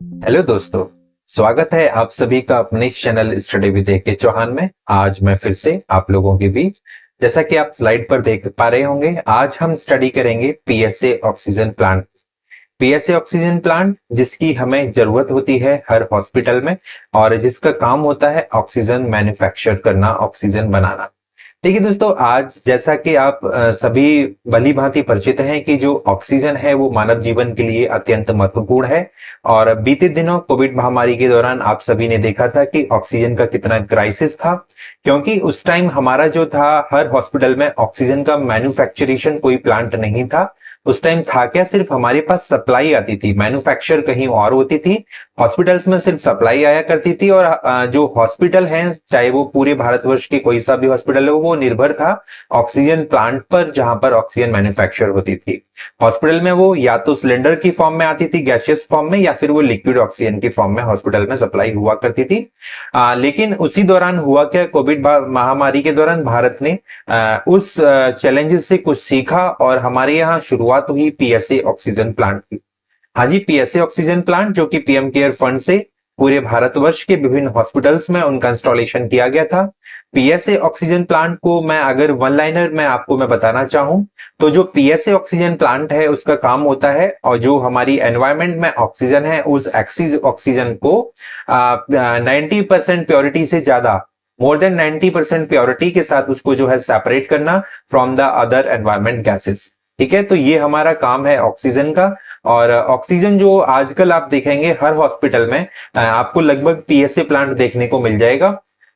Hello दोस्तों। स्वागत है आप सभी का अपने चैनल स्टडी विद के चौहान में। आज मैं फिर से आप लोगों के बीच, जैसा कि आप स्लाइड पर देख पा रहे होंगे, आज हम स्टडी करेंगे PSA oxygen plant. PSA oxygen plant जिसकी हमें जरूरत होती है हर हॉस्पिटल में और जिसका काम होता है ऑक्सीजन मैन्युफैक्चर करना, ऑक्सीजन बनाना। देखिए दोस्तों, आज जैसा कि आप सभी भली भांति परिचित हैं कि जो ऑक्सीजन है वो मानव जीवन के लिए अत्यंत महत्वपूर्ण है। और बीते दिनों कोविड महामारी के दौरान आप सभी ने देखा था कि ऑक्सीजन का कितना क्राइसिस था, क्योंकि उस टाइम हमारा जो था, हर हॉस्पिटल में ऑक्सीजन का मैन्युफैक्चरेशन कोई प्लांट नहीं था। उस टाइम था क्या, सिर्फ हमारे पास सप्लाई आती थी, मैन्युफैक्चर कहीं और होती थी। हॉस्पिटल्स में सिर्फ सप्लाई आया करती थी और जो हॉस्पिटल हैं, चाहे वो पूरे भारतवर्ष के कोई सा भी हॉस्पिटल हो, वो निर्भर था ऑक्सीजन प्लांट पर, जहां पर ऑक्सीजन मैन्युफैक्चर होती थी। हॉस्पिटल में वो या तो सिलेंडर की फॉर्म में आती थी, गैसियस फॉर्म में, या फिर वो लिक्विड ऑक्सीजन की फॉर्म में हॉस्पिटल में सप्लाई हुआ करती थी। लेकिन उसी दौरान हुआ क्या, कोविड महामारी के दौरान भारत ने उस चैलेंजेस से कुछ सीखा और हमारे यहाँ शुरुआत हुई पीएसए ऑक्सीजन प्लांट की। हाँ जी, पीएसए ऑक्सीजन प्लांट जो कि पीएम केयर फंड से पूरे भारतवर्ष के विभिन्न हॉस्पिटल्स में उनका इंस्टॉलेशन किया गया था। पीएसए ऑक्सीजन प्लांट को मैं अगर वन लाइनर में आपको मैं बताना चाहूं, तो जो पीएसए ऑक्सीजन प्लांट है उसका काम होता है, और जो हमारी एनवायरमेंट में ऑक्सीजन है उस एक्सिस ऑक्सीजन को 90% प्योरिटी से ज्यादा, मोर देन 90% प्योरिटी के साथ उसको जो है सेपरेट करना from the other environment gases. ठीक है, तो ये हमारा काम है ऑक्सीजन का। और ऑक्सीजन जो आजकल आप देखेंगे हर हॉस्पिटल में आपको लगभग पीएसए प्लांट देखने को मिल जाएगा।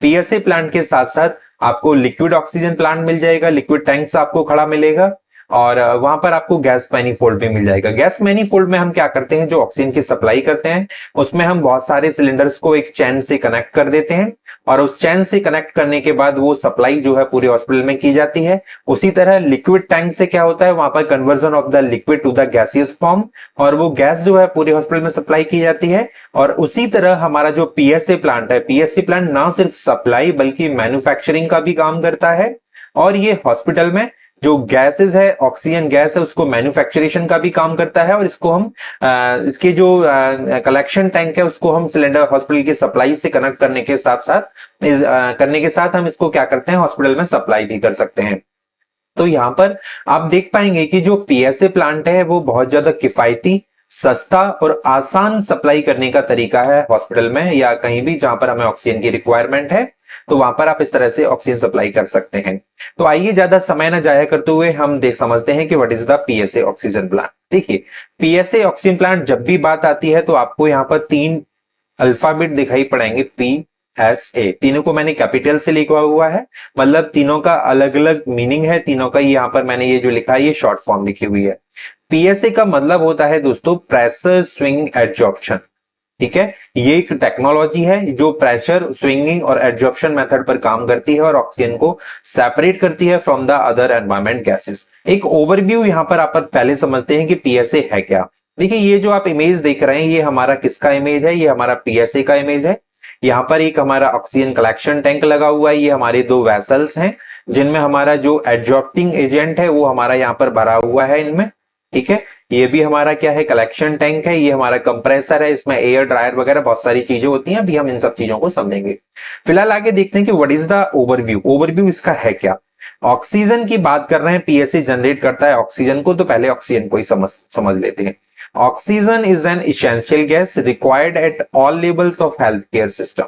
पीएसए प्लांट के साथ साथ आपको लिक्विड ऑक्सीजन प्लांट मिल जाएगा, लिक्विड टैंक्स आपको खड़ा मिलेगा, और वहां पर आपको गैस मैनीफोल्ड भी मिल जाएगा। गैस मैनीफोल्ड में हम क्या करते हैं, जो ऑक्सीजन की सप्लाई करते हैं उसमें हम बहुत सारे सिलेंडर्स को एक चैन से कनेक्ट कर देते हैं, और उस चैन से कनेक्ट करने के बाद वो सप्लाई जो है पूरे हॉस्पिटल में की जाती है। उसी तरह लिक्विड टैंक से क्या होता है, वहां पर conversion of the liquid to the gaseous form, और वो गैस जो है पूरे हॉस्पिटल में सप्लाई की जाती है। और उसी तरह हमारा जो पीएसए प्लांट है, पीएसए प्लांट ना सिर्फ सप्लाई बल्कि मैन्युफैक्चरिंग का भी काम करता है। और ये हॉस्पिटल में जो गैसेस है, ऑक्सीजन गैस है, उसको मैन्युफैक्चरेशन का भी काम करता है। और इसको हम इसके जो कलेक्शन टैंक है उसको हम सिलेंडर हॉस्पिटल की सप्लाई से कनेक्ट करने के साथ साथ करने के साथ हम इसको क्या करते हैं, हॉस्पिटल में सप्लाई भी कर सकते हैं। तो यहां पर आप देख पाएंगे कि जो पीएसए प्लांट है वो बहुत ज्यादा किफायती, सस्ता और आसान सप्लाई करने का तरीका है हॉस्पिटल में या कहीं भी जहां पर हमें ऑक्सीजन की रिक्वायरमेंट है, तो वहां पर आप इस तरह से ऑक्सीजन सप्लाई कर सकते हैं। तो आइए ज्यादा समय ना जाया करते हुए हम देख समझते हैं कि what is the PSA oxygen plant. देखिए, पीएसए ऑक्सीजन प्लांट जब भी बात आती है तो आपको यहाँ पर 3 अल्फाबेट दिखाई पड़ेंगे, पीएसए। तीनों को मैंने कैपिटल से लिखा हुआ है, मतलब तीनों का अलग अलग मीनिंग है, तीनों का यहाँ पर मैंने ये जो लिखा है ये शॉर्ट फॉर्म लिखी हुई है। पीएसए का मतलब होता है दोस्तों प्रेशर स्विंग एडजॉर्प्शन। ठीक है, ये एक टेक्नोलॉजी है जो प्रेशर स्विंगिंग और एडजॉर्प्शन मेथड पर काम करती है और ऑक्सीजन को सेपरेट करती है from the other environment gases. एक ओवरव्यू यहां पर आप पहले समझते हैं कि पीएसए है क्या। देखिए, ये जो आप इमेज देख रहे हैं ये हमारा किसका इमेज है, ये हमारा पीएसए का इमेज है। यहाँ पर एक हमारा ऑक्सीजन कलेक्शन टैंक लगा हुआ है, ये हमारे 2 वेसल्स हैं जिनमें हमारा जो एडजॉर्प्टिंग एजेंट है वो हमारा यहाँ पर भरा हुआ है इनमें। ठीक है, ये भी हमारा क्या है, कलेक्शन टैंक है, ये हमारा कंप्रेसर है, इसमें एयर ड्रायर वगैरह बहुत सारी चीजें होती हैं। अभी हम इन सब चीजों को समझेंगे। फिलहाल आगे देखते हैं कि what is the overview. Overview इसका है क्या। ऑक्सीजन की बात कर रहे हैं, पीएसए जनरेट करता है ऑक्सीजन को, तो पहले ऑक्सीजन को ही समझ लेते हैं। Oxygen is an essential gas required at all levels of health care system.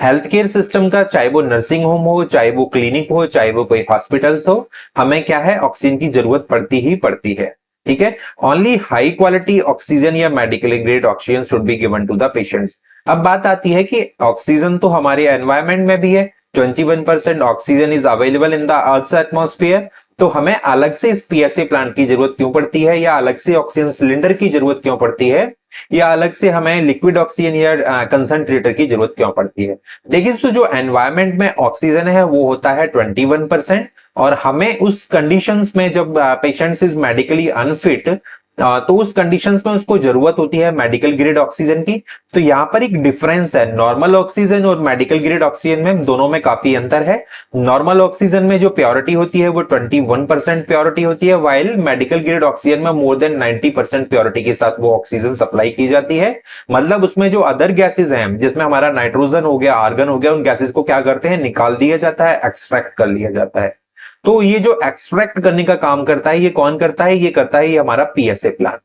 Health care system का, चाहे वो नर्सिंग होम हो, चाहे वो क्लिनिक हो, चाहे वो कोई हॉस्पिटल्स हो, हमें क्या है, ऑक्सीजन की जरूरत पड़ती ही पड़ती है। ठीक है, ओनली हाई क्वालिटी ऑक्सीजन या medical grade oxygen should be given to the patients. अब बात आती है कि ऑक्सीजन तो हमारे एनवायरमेंट में भी है, 21% oxygen is available in the earth atmosphere, तो हमें अलग से इस पीएसए प्लांट की जरूरत क्यों पड़ती है, या अलग से ऑक्सीजन सिलेंडर की जरूरत क्यों पड़ती है, या अलग से हमें लिक्विड ऑक्सीजन या कंसंट्रेटर की जरूरत क्यों पड़ती है। देखिए, तो जो एनवायरमेंट में ऑक्सीजन है वो होता है 21%, और हमें उस कंडीशंस में जब पेशेंट्स इज मेडिकली अनफिट, तो उस कंडीशंस में उसको जरूरत होती है मेडिकल ग्रेड ऑक्सीजन की। तो यहाँ पर एक डिफरेंस है, नॉर्मल ऑक्सीजन और मेडिकल ग्रेड ऑक्सीजन में, दोनों में काफी अंतर है। नॉर्मल ऑक्सीजन में जो प्योरिटी होती है वो 21% प्योरिटी होती है, वाइल मेडिकल ग्रेड ऑक्सीजन में मोर देन 90% प्योरिटी के साथ वो ऑक्सीजन सप्लाई की जाती है। मतलब उसमें जो अदर गैसेज हैं, जिसमें हमारा नाइट्रोजन हो गया, आर्गन हो गया, उन गैसेज को क्या करते हैं, निकाल दिया जाता है, एक्सट्रैक्ट कर लिया जाता है। तो ये जो एक्सट्रैक्ट करने का काम करता है, ये कौन करता है, ये करता है ये हमारा पीएसए प्लांट।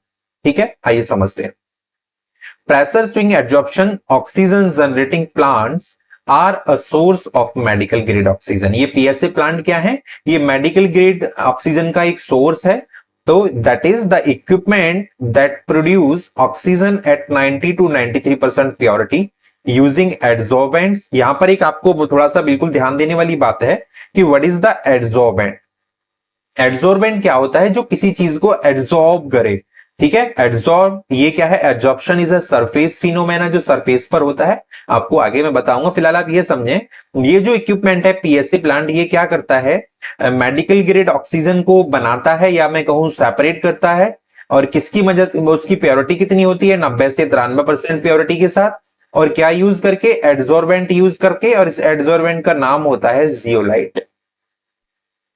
ठीक है, आइए समझते हैं। Pressure swing absorption oxygen generating plants are a source of medical grade oxygen. ये पीएसए प्लांट क्या है, ये मेडिकल ग्रेड ऑक्सीजन का एक सोर्स है। तो that is the equipment that produce oxygen at 90 to 93% purity using adsorbents. यहां पर एक आपको थोड़ा सा बिल्कुल ध्यान देने वाली बात है कि what is the adsorbent. Adsorbent क्या होता है, जो किसी चीज को एडजॉर्ब करे। ठीक है, एडजॉर्ब ये क्या है, adsorption is a surface phenomena, जो सरफेस पर होता है, आपको आगे मैं बताऊंगा। फिलहाल आप ये समझें, ये जो इक्विपमेंट है पीएससी प्लांट, ये क्या करता है, मेडिकल ग्रेड ऑक्सीजन को बनाता है, या मैं कहूं सेपरेट करता है। और किसकी मदद, उसकी प्योरिटी कितनी होती है, 90 से 93% प्योरिटी के साथ। और क्या यूज करके, एडजॉर्बेंट यूज करके, और इस एडजॉर्बेंट का नाम होता है जियोलाइट।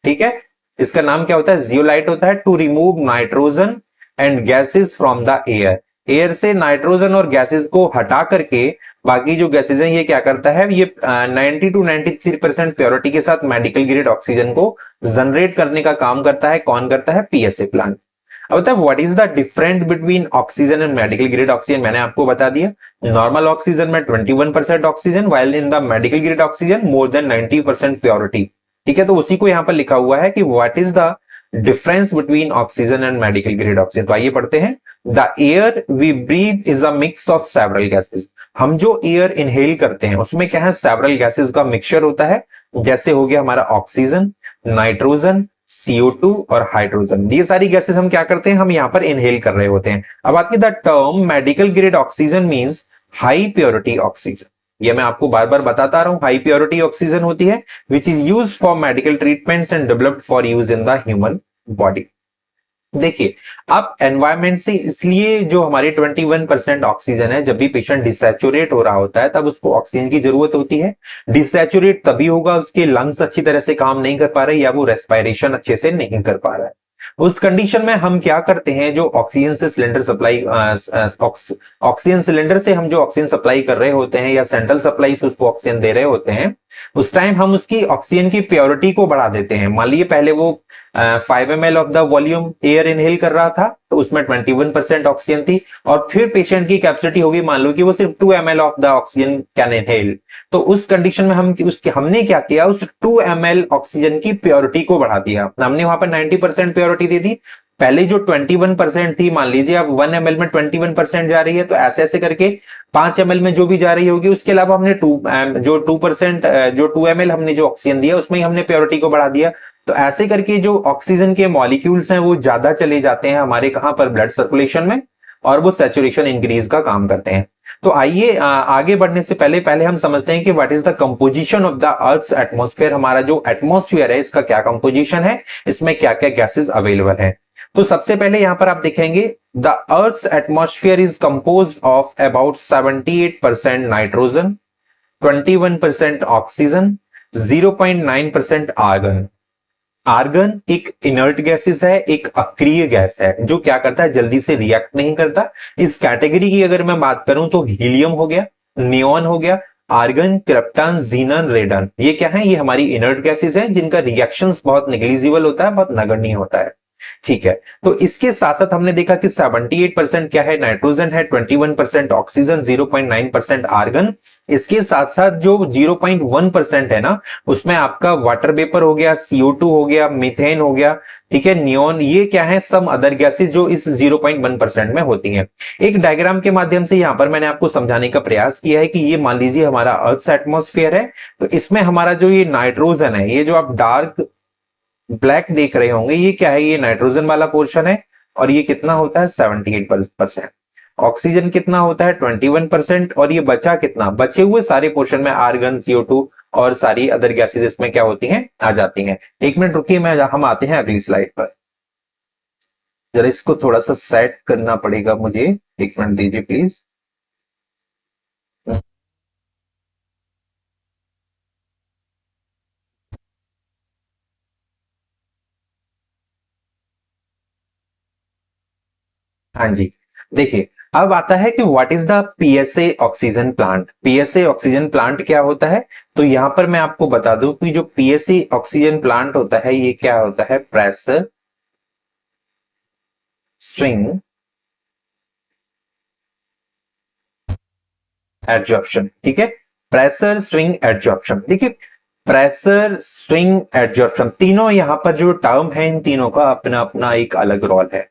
ठीक है, इसका नाम क्या होता है, जियोलाइट होता है। To remove nitrogen and gases from the air, air से नाइट्रोजन और गैसेस को हटा करके बाकी जो गैसेस हैं ये क्या करता है, ये 90 to 93% प्योरिटी के साथ मेडिकल ग्रेड ऑक्सीजन को जनरेट करने का काम करता है। कौन करता है, पीएसए प्लांट। अब बताए what is the difference between oxygen and medical grade oxygen, मैंने आपको बता दिया। नॉर्मल ऑक्सीजन में 21% oxygen, while in the medical grade oxygen more than 90% purity. ठीक है, तो उसी को यहां पर लिखा हुआ है कि what is the difference between oxygen and medical grade oxygen. तो आइए पढ़ते हैं। The air we breathe is a mix of several gases. हम जो एयर इनहेल करते हैं उसमें क्या है, सेवरल गैसेस का मिक्सचर होता है। जैसे हो गया हमारा ऑक्सीजन, नाइट्रोजन, CO2 और हाइड्रोजन। ये सारी गैसेस हम क्या करते हैं, हम यहां पर इनहेल कर रहे होते हैं। अब आती है the term medical grade oxygen means high purity oxygen. ये मैं आपको बार बार बताता रहा हूं, हाई प्योरिटी ऑक्सीजन होती है which is use for medical treatments and developed for use in the human body. देखिए, अब एनवायरमेंट से इसलिए जो हमारी 21% ऑक्सीजन है, जब भी पेशेंट डिसैचुरेट हो रहा होता है तब उसको ऑक्सीजन की जरूरत होती है। डिसैचुरेट तभी होगा उसके लंग्स अच्छी तरह से काम नहीं कर पा रहे, या वो रेस्पिरेशन अच्छे से नहीं कर पा रहा है। उस कंडीशन में हम क्या करते हैं, जो ऑक्सीजन से सिलेंडर सप्लाई, ऑक्सीजन सिलेंडर से हम जो ऑक्सीजन सप्लाई कर रहे होते हैं, या सेंट्रल सप्लाई से उसको ऑक्सीजन दे रहे होते हैं, उस टाइम हम उसकी ऑक्सीजन की प्योरिटी को बढ़ा देते हैं। मान लीजिए पहले वो 5 ml of the volume air inhale कर रहा था, तो उसमें 21% ऑक्सीजन थी। और फिर पेशेंट की कैपेसिटी होगी, मान लो कि वो सिर्फ 2 ml of the oxygen can inhale. तो उस कंडीशन में हमने क्या किया, उस 2 ml ऑक्सीजन की प्योरिटी को बढ़ा दिया। हमने वहां पर 90% प्योरिटी दे दी। पहले जो 21% थी, मान लीजिए अब 1 ml में 21% जा रही है, तो ऐसे ऐसे करके 5 ml में जो भी जा रही होगी, उसके अलावा हमने 2 ml हमने जो ऑक्सीजन दिया उसमें हमने प्योरिटी को बढ़ा दिया। तो ऐसे करके जो ऑक्सीजन के मॉलिक्यूल्स हैं वो ज्यादा चले जाते हैं हमारे कहां पर, ब्लड सर्कुलेशन में, और वो सैचुरेशन इंक्रीज का काम करते हैं। तो आइए आगे बढ़ने से पहले हम समझते हैं कि what is the composition of the earth's atmosphere. हमारा जो एटमॉस्फेयर है इसका क्या कंपोजिशन है, इसमें क्या क्या गैसेस अवेलेबल है। तो सबसे पहले यहां पर आप देखेंगे the earth's atmosphere is composed of about 78% nitrogen, 21% oxygen, 0.9% argon. Argon एक इनर्ट गैसेस है, एक अक्रिय गैस है, जो क्या करता है, जल्दी से रिएक्ट नहीं करता। इस कैटेगरी की अगर मैं बात करूं तो हीलियम हो गया, नियोन हो गया, आर्गन, क्रिप्टन, जीनन, रेडन, ये क्या है, ये हमारी इनर्ट गैसेस हैं जिनका रिएक्शंस बहुत नेग्लिजिबल होता है, बहुत नगण्य होता है। ठीक है, तो इसके साथ साथ हमने देखा कि 78% क्या है, नाइट्रोजन है, 21% ऑक्सीजन, 0.9% आर्गन। इसके साथ साथ जो 0.1% है ना, उसमें आपका वाटर वेपर हो गया, CO2 हो गया, मीथेन हो गया, ठीक है, नियोन, ये क्या है, सम अदर गैसेस जो इस 0.1% में होती हैं। एक डायग्राम के माध्यम से यहां पर मैंने आपको समझाने का प्रयास किया है कि ये मान लीजिए हमारा अर्थ एटमॉस्फेयर है, तो इसमें हमारा जो ये नाइट्रोजन है, ये जो आप डार्क ब्लैक देख रहे होंगे, ये क्या है, ये नाइट्रोजन वाला पोर्शन है, और ये कितना होता है, 78%। ऑक्सीजन कितना होता है, 21%, और ये बचा कितना, बचे हुए सारे पोर्शन में आर्गन, CO2 और सारी अदर गैसेज इसमें क्या होती हैं, आ जाती हैं। 1 मिनट रुकिए, हम आते हैं अगली स्लाइड पर। जरा इसको थोड़ा सा सेट करना पड़ेगा मुझे, एक मिनट दीजिए प्लीज। हाँ जी, देखिए अब आता है कि what is the PSA oxygen plant. PSA oxygen plant क्या होता है, तो यहां पर मैं आपको बता दूं कि जो पीएसए ऑक्सीजन प्लांट होता है ये क्या होता है, प्रेशर स्विंग एडजॉर्प्शन। ठीक है, प्रेशर स्विंग एडजॉर्प्शन। देखिए प्रेशर स्विंग एडजॉर्प्शन तीनों यहां पर जो टर्म है, इन तीनों का अपना अपना एक अलग रोल है।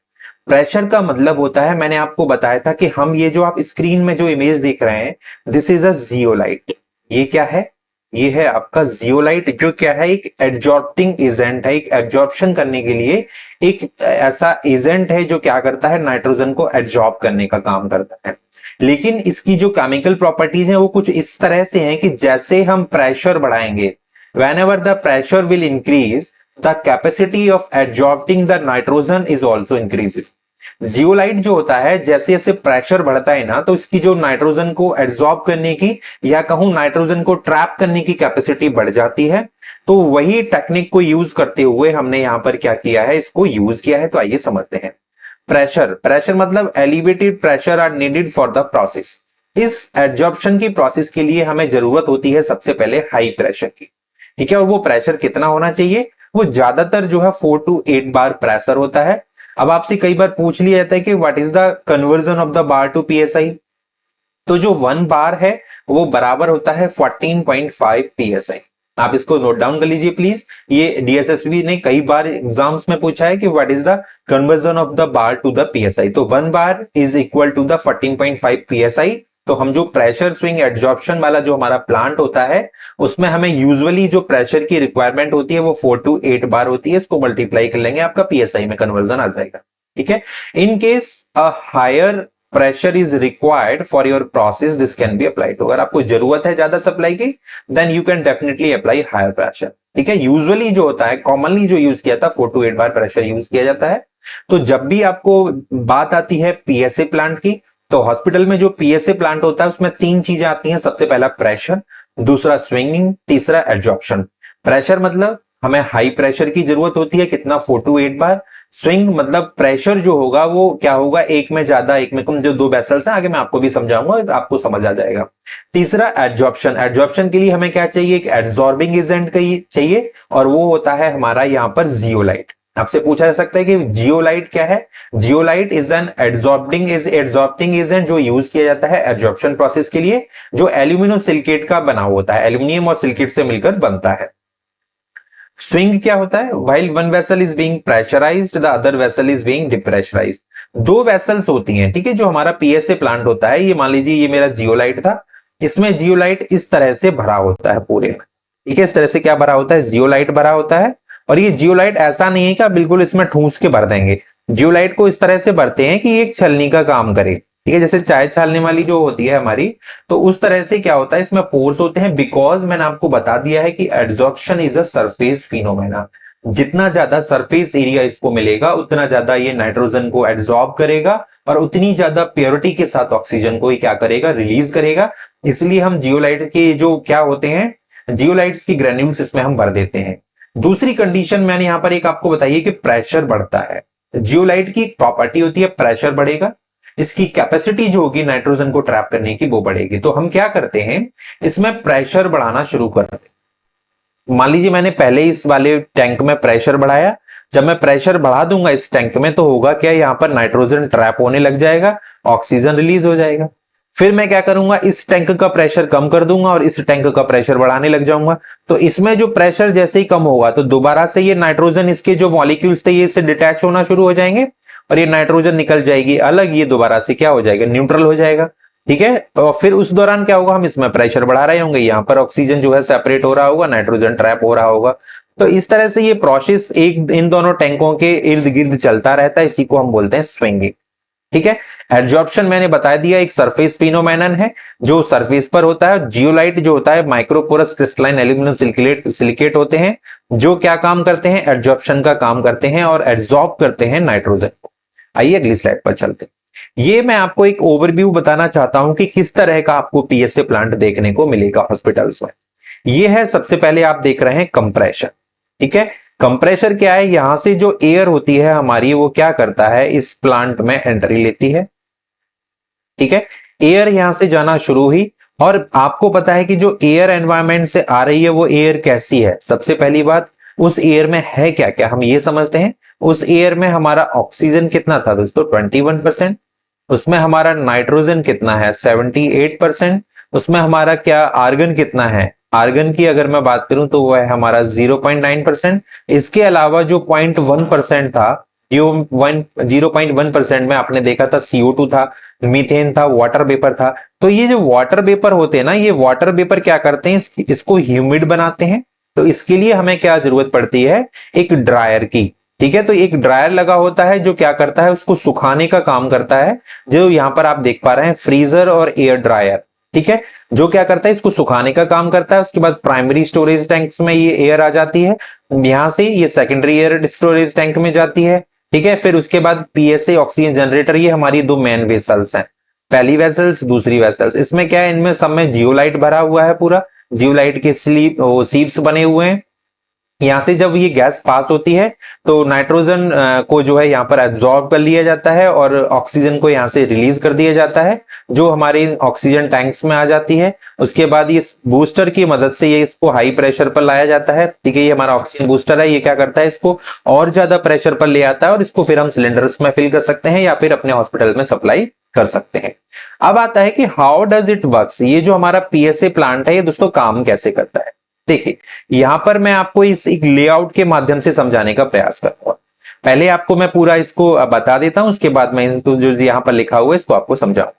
प्रेशर का मतलब होता है, मैंने आपको बताया था कि हम ये जो आप स्क्रीन में जो इमेज देख रहे हैं, दिस इज अ जियोलाइट। ये क्या है, ये है आपका जियोलाइट, जो क्या है, एक एडजॉर्प्टिंग एजेंट है। एक एब्जॉर्प्शन करने के लिए एक ऐसा एजेंट है जो क्या करता है, नाइट्रोजन को एब्जॉर्ब करने का काम करता है। लेकिन इसकी जो केमिकल प्रॉपर्टीज हैं वो कुछ इस तरह से हैं कि जैसे हम प्रेशर बढ़ाएंगे, whenever the pressure will increase, the capacity of absorbing the nitrogen is also increases। Zeolite जो होता है, जैसे जैसे प्रेशर बढ़ता है ना, तो इसकी जो नाइट्रोजन को एब्जॉर्ब करने की या कहूं नाइट्रोजन को ट्रैप करने की कैपेसिटी बढ़ जाती है। तो वही टेक्निक को यूज करते हुए हमने यहां पर क्या किया है, इसको यूज किया है। तो आइए समझते हैं। प्रेशर, प्रेशर मतलब elevated pressure are needed for the process. इस एब्जॉर्प्शन की प्रोसेस के लिए हमें जरूरत होती है सबसे पहले हाई प्रेशर की। ठीक है, और वो प्रेशर कितना होना चाहिए, वो ज्यादातर जो है 4 to 8 बार प्रेशर होता है। अब आपसे कई बार पूछ लिया जाता है कि what is the conversion of the bar to PSI. तो जो 1 बार है वो बराबर होता है 14.5 पीएसआई। आप इसको नोट डाउन कर लीजिए प्लीज। ये डीएसएसबी ने कई बार एग्जाम्स में पूछा है कि what is the conversion of the bar to the PSI. तो 1 bar is equal to the 14.5 PSI. तो हम जो प्रेशर स्विंग एडजॉर्प्शन वाला जो हमारा प्लांट होता है, उसमें हमें यूजुअली जो प्रेशर की रिक्वायरमेंट होती है वो 4 to 8 बार होती है। इसको मल्टीप्लाई कर लेंगे, आपका पीएसआई में कन्वर्जन आ जाएगा। ठीक है, in case a higher pressure is required for your process, this can be applied. तो अगर आपको जरूरत है ज्यादा सप्लाई की, then you can definitely apply higher pressure. ठीक है, यूजुअली जो होता है, कॉमनली जो यूज किया था 4 to 8 बार प्रेशर यूज किया जाता है। तो जब भी आपको बात आती है पीएसए प्लांट की, तो हॉस्पिटल में जो पीएसए प्लांट होता है उसमें 3 चीजें आती हैं। सबसे पहला प्रेशर, दूसरा स्विंगिंग, तीसरा एब्जॉर्प्शन। प्रेशर मतलब हमें हाई प्रेशर की जरूरत होती है, कितना, 4 to 8 बार। स्विंग मतलब प्रेशर जो होगा वो क्या होगा, एक में ज्यादा एक में कम, जो 2 वेसल्स हैं, आगे मैं आपको भी समझाऊंगा, आपको समझ आ जाएगा। तीसरा एब्जॉर्प्शन। एब्जॉर्प्शन के लिए हमें क्या चाहिए, एक एब्जॉर्बिंग एजेंट चाहिए, और वो होता है हमारा यहां पर जियोलाइट। आपसे पूछा जा सकता है कि जियोलाइट क्या है। जियोलाइट इज एन एड्सॉर्बिंग एजेंट जो यूज किया जाता है एब्जॉर्प्शन प्रोसेस के लिए, जो एल्यूमिनो सिलिकेट का बना होता है, एल्यूमिनियम और सिलिकेट से मिलकर बनता है। स्विंग क्या होता है, while one vessel is being pressurised the other vessel is being depressurised. 2 vessels होती हैं। ठीक है, जो हमारा पीएसए प्लांट होता है, ये मान लीजिए ये मेरा जियोलाइट था, इसमें जियोलाइट इस तरह से भरा होता है पूरे में। ठीक है, इस तरह से क्या भरा होता है, जियोलाइट भरा होता है। और ये जियोलाइट ऐसा नहीं है कि बिल्कुल इसमें ठूस के भर देंगे। जियोलाइट को इस तरह से भरते हैं कि एक छलनी का काम करे। ठीक है, जैसे चाय छालने वाली जो होती है हमारी, तो उस तरह से क्या होता है, इसमें पोर्स होते हैं। बिकॉज मैंने आपको बता दिया है कि adsorption is a surface phenomena. जितना ज्यादा सरफेस एरिया इसको मिलेगा, उतना ज्यादा ये नाइट्रोजन को एड्सॉर्ब करेगा, और उतनी ज्यादा प्योरिटी के साथ ऑक्सीजन को ये क्या करेगा, रिलीज करेगा। इसलिए हम जियोलाइट के जो क्या होते हैं, जियोलाइट्स की ग्रेन्यूल्स इसमें हम भर देते हैं। दूसरी कंडीशन मैंने यहां पर एक आपको बताई कि प्रेशर बढ़ता है। जियोलाइट की एक प्रॉपर्टी होती है, प्रेशर बढ़ेगा, इसकी कैपेसिटी जो होगी नाइट्रोजन को ट्रैप करने की वो बढ़ेगी। तो हम क्या करते हैं, इसमें प्रेशर बढ़ाना शुरू कर देते हैं। मान लीजिए मैंने पहले इस वाले टैंक में प्रेशर बढ़ाया, जब मैं प्रेशर बढ़ा दूंगा इस टैंक में, तो होगा क्या, यहां पर नाइट्रोजन ट्रैप होने लग जाएगा, ऑक्सीजन रिलीज हो जाएगा। फिर मैं क्या करूंगा, इस टैंक का प्रेशर कम कर दूंगा और इस टैंक का प्रेशर बढ़ाने लग जाऊंगा। तो इसमें जो प्रेशर जैसे ही कम होगा, तो दोबारा से ये नाइट्रोजन, इसके जो मॉलिक्यूल्स थे, ये इससे डिटैच होना शुरू हो जाएंगे, और ये नाइट्रोजन निकल जाएगी अलग, ये दोबारा से क्या हो जाएगा, न्यूट्रल हो जाएगा। ठीक है, और फिर उस दौरान क्या होगा, हम इसमें प्रेशर बढ़ा रहे होंगे, यहाँ पर ऑक्सीजन जो है सेपरेट हो रहा होगा, नाइट्रोजन ट्रैप हो रहा होगा। तो इस तरह से ये प्रोसेस एक इन दोनों टैंकों के इर्द गिर्द चलता रहता है। इसी को हम बोलते हैं स्विंगिंग। ठीक है, एब्जॉर्प्शन मैंने बता दिया एक सरफेस फिनोमेनन है जो सरफेस पर होता है। जियोलाइट जो होता है माइक्रोपोरस क्रिस्टलाइन एल्यूमिनियम सिलिकेट होते हैं, जो क्या काम करते हैं, एब्जॉर्प्शन का काम करते हैं और एब्जॉर्ब करते हैं नाइट्रोजन। आइए अगली स्लाइड पर चलते हैं। ये मैं आपको एक ओवरव्यू बताना चाहता हूं कि किस तरह का आपको पीएसए प्लांट देखने को मिलेगा हॉस्पिटल्स में। ये है, सबसे पहले आप देख रहे हैं कंप्रेशर। ठीक है, कंप्रेशर क्या है, यहां से जो एयर होती है हमारी वो क्या करता है, इस प्लांट में एंट्री लेती है। ठीक है, एयर यहां से जाना शुरू हुई और आपको पता है कि जो एयर एनवायरमेंट से आ रही है वो एयर कैसी है। सबसे पहली बात, उस एयर में है क्या क्या, हम ये समझते हैं। उस एयर में हमारा ऑक्सीजन कितना था दोस्तों, 21%। उसमें हमारा नाइट्रोजन कितना है, 78%। उसमें हमारा क्या आर्गन कितना है, आर्गन की अगर मैं बात करूं तो वो है हमारा 0.9%। इसके अलावा जो 0.1% था, जो 0.1% में आपने देखा था CO2 था, मीथेन था, वाटर वेपर था। तो ये जो वाटर वेपर होते हैं ना, ये वाटर वेपर क्या करते हैं, इसको ह्यूमिड बनाते हैं। तो इसके लिए हमें क्या जरूरत पड़ती है, एक ड्रायर की। ठीक है, तो एक ड्रायर लगा होता है जो क्या करता है, उसको सुखाने का काम करता है। जो यहां पर आप देख पा रहे हैं फ्रीजर और एयर ड्रायर। ठीक है, जो क्या करता है, इसको सुखाने का काम करता है। उसके बाद प्राइमरी स्टोरेज टैंक्स में ये एयर आ जाती है, यहां से ये सेकेंडरी एयर स्टोरेज टैंक में जाती है। ठीक है, फिर उसके बाद पीएसए ऑक्सीजन जनरेटर, ये हमारी दो मेन वेसल्स हैं, पहली वेसल्स दूसरी वेसल्स। इसमें क्या है, इनमें सब में जियोलाइट भरा हुआ है, पूरा जियोलाइट के सीप्स बने हुए हैं। यहां से जब ये गैस पास होती है तो नाइट्रोजन को जो है यहां पर एब्जॉर्ब कर लिया जाता है और ऑक्सीजन को यहां से रिलीज कर दिया जाता है, जो हमारे ऑक्सीजन टैंक्स में आ जाती है। उसके बाद ये बूस्टर की मदद से ये इसको हाई प्रेशर पर लाया जाता है। ठीक है, ये हमारा ऑक्सीजन बूस्टर है, ये क्या करता है, इसको और ज्यादा प्रेशर पर ले आता है और इसको फिर हम सिलेंडर्स में फिल कर सकते हैं या फिर अपने हॉस्पिटल में सप्लाई कर सकते हैं। अब आता है कि हाउ डज इट वर्क्स, ये जो हमारा पीएसए प्लांट है ये दोस्तों काम कैसे करता है। देखिए, यहां पर मैं आपको इस एक लेआउट के माध्यम से समझाने का प्रयास करूंगा। पहले आपको मैं पूरा इसको बता देता हूं, उसके बाद मैं इसको जो यहां पर लिखा हुआ है इसको आपको समझाऊं।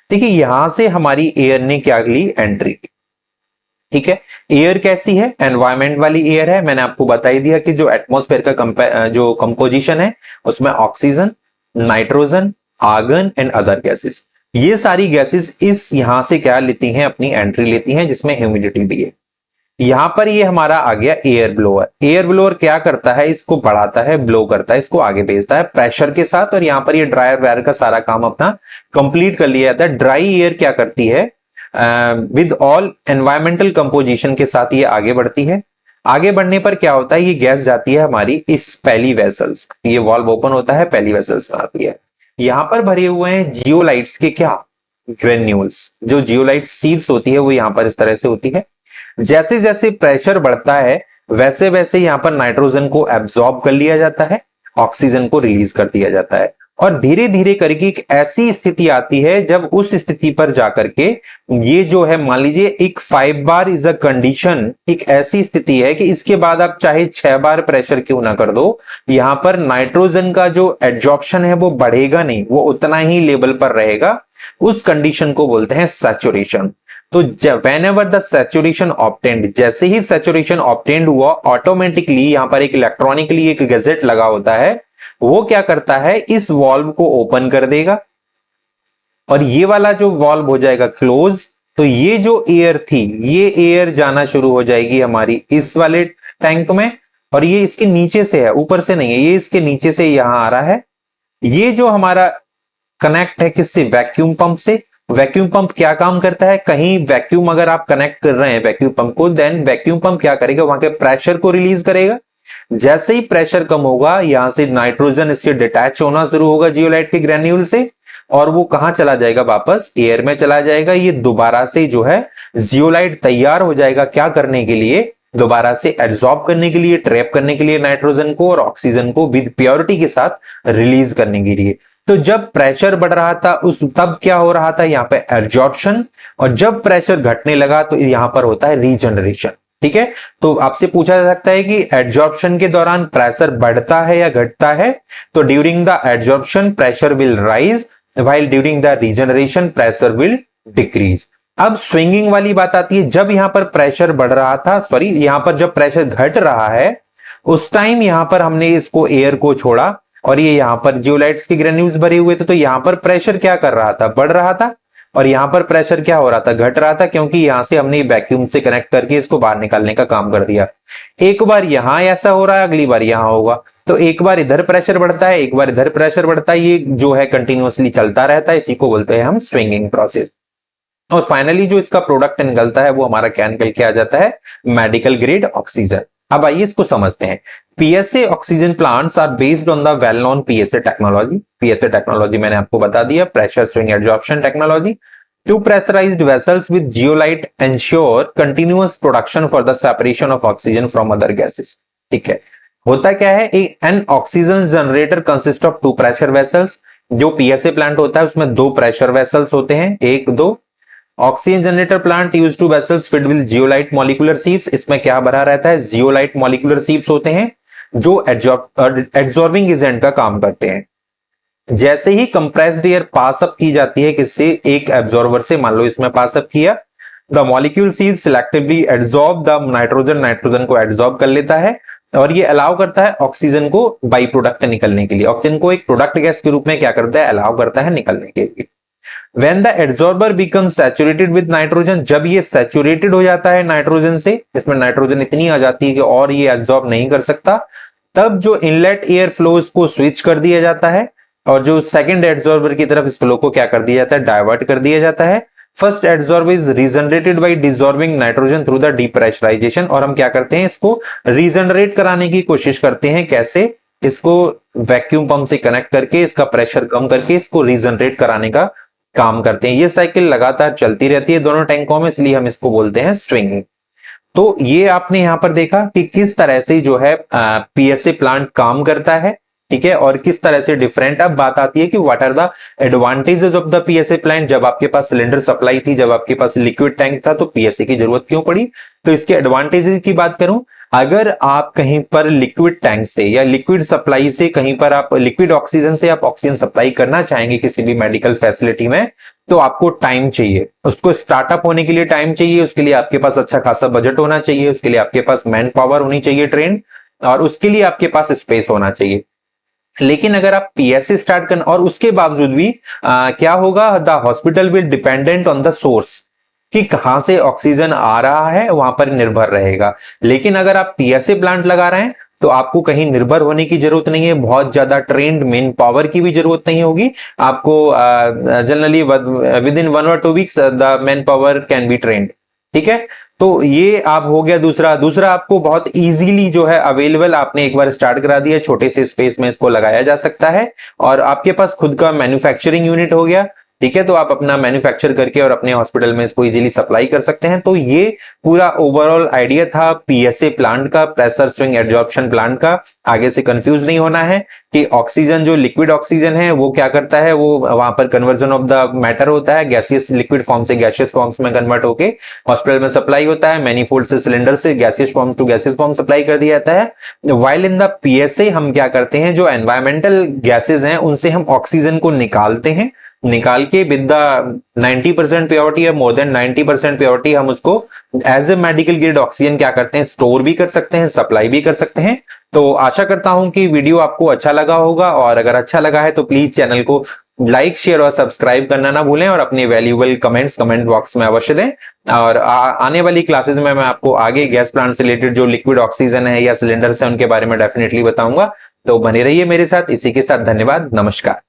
देखिए, यहां से हमारी एयर ने क्या ली, एंट्री। ठीक है, एयर कैसी है, एनवायरमेंट वाली एयर है। मैंने आपको बता ही दिया कि जो एटमॉस्फेयर का जो कंपोजिशन है उसमें oxygen, nitrogen, argon and other gases, ये सारी गैसेस इस यहां से क्या लेती हैं, अपनी एंट्री लेती हैं, जिसमें ह्यूमिडिटी भी है। यहां पर ये हमारा आ गया एयर ब्लोअर। एयर ब्लोअर क्या करता है, इसको बढ़ाता है, ब्लो करता है, इसको आगे भेजता है प्रेशर के साथ। और यहां पर ये ड्रायर वायर का सारा काम अपना कंप्लीट कर लिया जाता है। ड्राई एयर क्या करती है, विद ऑल एनवायरमेंटल कंपोजिशन के साथ ये आगे बढ़ती है। आगे बढ़ने पर क्या होता है, ये गैस जाती है हमारी इस पहली वेसल्स, ये वॉल्व ओपन होता है, पहली वेसल्स में आती है। यहां पर भरे हुए हैं जियोलाइट्स के क्या, ग्रेन्यूल्स। जो जियोलाइट सीव्स होती है वो यहां पर इस तरह से होती है। जैसे जैसे प्रेशर बढ़ता है वैसे वैसे यहां पर नाइट्रोजन को एब्जॉर्ब कर लिया जाता है, ऑक्सीजन को रिलीज कर दिया जाता है। और धीरे धीरे करके एक ऐसी स्थिति आती है जब उस स्थिति पर जाकर के ये जो है, मान लीजिए एक 5 बार इज अ कंडीशन, एक ऐसी स्थिति है कि इसके बाद आप चाहे 6 बार प्रेशर क्यों ना कर दो, यहां पर नाइट्रोजन का जो एब्जॉर्प्शन है वो बढ़ेगा नहीं, वो उतना ही लेवल पर रहेगा। उस कंडीशन को बोलते हैं सैचुरेशन। तो whenever the saturation obtained, जैसे ही saturation obtained हुआ, ऑटोमेटिकली यहां पर एक इलेक्ट्रॉनिकली एक गैजेट लगा होता है, वो क्या करता है, इस वॉल्व को ओपन कर देगा और ये वाला जो वॉल्व हो जाएगा क्लोज। तो ये जो एयर थी, ये एयर जाना शुरू हो जाएगी हमारी इस वाले टैंक में, और ये इसके नीचे से है, ऊपर से नहीं है, ये इसके नीचे से यहां आ रहा है। ये जो हमारा कनेक्ट है किससे, वैक्यूम पंप से। वैक्यूम पंप क्या काम करता है, कहीं वैक्यूम अगर आप कनेक्ट कर रहे हैं वैक्यूम पंप को, देन वैक्यूम पंप क्या करेगा, वहां के प्रेशर को रिलीज करेगा। जैसे ही प्रेशर कम होगा, यहां से नाइट्रोजन इससे डिटैच होना शुरू होगा जियोलाइट के ग्रेन्यूल से, और वो कहां चला जाएगा, वापस एयर में चला जाएगा। ये दोबारा से जो है जियोलाइट तैयार हो जाएगा, क्या करने के लिए, दोबारा से एब्जॉर्ब करने के लिए, ट्रैप करने के लिए नाइट्रोजन को और ऑक्सीजन को विद प्योरिटी के साथ रिलीज करने के लिए। तो जब प्रेशर बढ़ रहा था उस तब क्या हो रहा था, यहाँ पे एब्जॉर्प्शन, और जब प्रेशर घटने लगा तो यहां पर होता है रीजनरेशन। ठीक है, तो आपसे पूछा जा सकता है कि एब्जॉर्प्शन के दौरान प्रेशर बढ़ता है या घटता है। तो during the absorption pressure will rise, while during the regeneration pressure will decrease. अब स्विंगिंग वाली बात आती है, जब यहां पर प्रेशर बढ़ रहा था, सॉरी यहां पर जब प्रेशर घट रहा है उस टाइम यहां पर हमने इसको एयर को छोड़ा और ये यहां पर जियोलाइट्स के ग्रेन्यूल्स भरे हुए थे, तो यहां पर प्रेशर क्या कर रहा था, बढ़ रहा था। और यहाँ पर प्रेशर क्या हो रहा था, घट रहा था, क्योंकि यहाँ से हमने वैक्यूम से कनेक्ट करके इसको बाहर निकालने का काम कर दिया। एक बार यहाँ ऐसा हो रहा है, अगली बार यहाँ होगा, तो एक बार इधर प्रेशर बढ़ता है, एक बार इधर प्रेशर बढ़ता है, ये जो है कंटिन्यूअसली चलता रहता है, इसी को बोलते हैं हम स्विंगिंग प्रोसेस। और फाइनली जो इसका प्रोडक्ट निकलता है वो हमारा क्या निकल के आ जाता है, मेडिकल ग्रेड ऑक्सीजन। अब आइए इसको समझते हैं। PSA oxygen plants are based on the well known PSA technology. PSA technology मैंने आपको बता दिया, pressure swing adsorption technology. Two pressurized vessels with zeolite ensure continuous production for the separation of oxygen from other gases। ठीक है, होता क्या है, an oxygen generator consist of two pressure vessels. जो पीएसए प्लांट होता है उसमें दो प्रेशर वेसल्स होते हैं, एक दो। Oxygen generator plant use two vessels filled with zeolite molecular sieves. इसमें क्या भरा रहता है, जियोलाइट मॉलिक्यूलर सीव्स होते हैं जो एब्जॉर्बिंग एजेंट का काम करते हैं। जैसे ही कंप्रेस्ड एयर पास अप की जाती है किससे, एक एब्जॉर्बर से, मान लो इसमें पास अप किया, the molecule sieve selectively adsorb the nitrogen, nitrogen को एड्सॉर्ब कर लेता है और ये अलाउ करता है ऑक्सीजन को बाई प्रोडक्ट निकलने के लिए। ऑक्सीजन को एक प्रोडक्ट गैस के रूप में क्या करता है, अलाउ करता है निकलने के लिए। When the adsorber becomes saturated with nitrogen, जब ये सैचुरेटेड हो जाता है नाइट्रोजन से, इसमें नाइट्रोजन इतनी आ जाती है कि और ये एब्जॉर्ब नहीं कर सकता, तब जो इनलेट एयर फ्लो को स्विच कर दिया जाता है और जो सेकंड एड्सॉर्बर की तरफ इस फ्लो को क्या कर दिया जाता है, डाइवर्ट कर दिया जाता है। First adsorber is regenerated by dissolving nitrogen through the depressurisation. और हम क्या करते हैं, इसको रीजनरेट कराने की कोशिश करते हैं। कैसे, इसको वैक्यूम पंप से कनेक्ट करके इसका प्रेशर कम करके इसको रीजनरेट कराने का काम करते हैं। ये साइकिल लगातार चलती रहती है दोनों टैंकों में, इसलिए हम इसको बोलते हैं स्विंगिंग। तो ये आपने यहां पर देखा कि किस तरह से जो है पीएसए प्लांट काम करता है, ठीक है, और किस तरह से डिफरेंट। अब बात आती है कि what are the advantages of the PSA plant. जब आपके पास सिलेंडर सप्लाई थी, जब आपके पास लिक्विड टैंक था, तो पीएसए की जरूरत क्यों पड़ी। तो इसके एडवांटेजेस की बात करूं, अगर आप कहीं पर लिक्विड टैंक से या लिक्विड सप्लाई से, कहीं पर आप लिक्विड ऑक्सीजन से आप ऑक्सीजन सप्लाई करना चाहेंगे किसी भी मेडिकल फैसिलिटी में, तो आपको टाइम चाहिए, उसको स्टार्टअप होने के लिए टाइम चाहिए, उसके लिए आपके पास अच्छा खासा बजट होना चाहिए, उसके लिए आपके पास मैन पावर होनी चाहिए ट्रेन, और उसके लिए आपके पास स्पेस होना चाहिए। लेकिन अगर आप पीएसए स्टार्ट करना, और उसके बावजूद भी क्या होगा, the hospital will dependent on the source, कि कहां से ऑक्सीजन आ रहा है वहां पर निर्भर रहेगा। लेकिन अगर आप पीएसए प्लांट लगा रहे हैं तो आपको कहीं निर्भर होने की जरूरत नहीं है, बहुत ज्यादा ट्रेंड मेन पावर की भी जरूरत नहीं होगी आपको। जनरली विद इन 1 और 2 weeks the man power can be trend, ठीक है। तो ये आप हो गया दूसरा आपको बहुत इजीली जो है अवेलेबल, आपने एक बार स्टार्ट करा दिया, छोटे से स्पेस में इसको लगाया जा सकता है और आपके पास खुद का मैन्युफैक्चरिंग यूनिट हो गया, ठीक है। तो आप अपना मैन्युफैक्चर करके और अपने हॉस्पिटल में इसको इजीली सप्लाई कर सकते हैं। तो ये पूरा ओवरऑल आइडिया था पीएसए प्लांट का, प्रेशर स्विंग एडजॉर्प्शन प्लांट का। आगे से कंफ्यूज नहीं होना है कि ऑक्सीजन जो लिक्विड ऑक्सीजन है वो क्या करता है, वो वहां पर कन्वर्जन ऑफ द मैटर होता है, गैसियस लिक्विड फॉर्म से गैसियस फॉर्म्स में कन्वर्ट होके हॉस्पिटल में सप्लाई होता है। मैनीफोल्ड से सिलेंडर से gaseous form to gaseous form supply कर दिया जाता है। वाइल इन द पीएसए हम क्या करते हैं, जो एनवायरमेंटल गैसेज हैं उनसे हम ऑक्सीजन को निकालते हैं, निकाल के विद द 90% प्योरिटी या मोर देन 90% प्योरिटी हम उसको as a medical grade oxygen क्या करते हैं, स्टोर भी कर सकते हैं, सप्लाई भी कर सकते हैं। तो आशा करता हूं कि वीडियो आपको अच्छा लगा होगा, और अगर अच्छा लगा है तो प्लीज चैनल को लाइक, शेयर और सब्सक्राइब करना ना भूलें, और अपने वैल्यूएबल कमेंट्स कमेंट बॉक्स में अवश्य दें। और आने वाली क्लासेस में मैं आपको आगे गैस प्लांट से रिलेटेड जो लिक्विड ऑक्सीजन है या सिलेंडर है उनके बारे में डेफिनेटली बताऊंगा। तो बने रहिए मेरे साथ। इसी के साथ धन्यवाद, नमस्कार।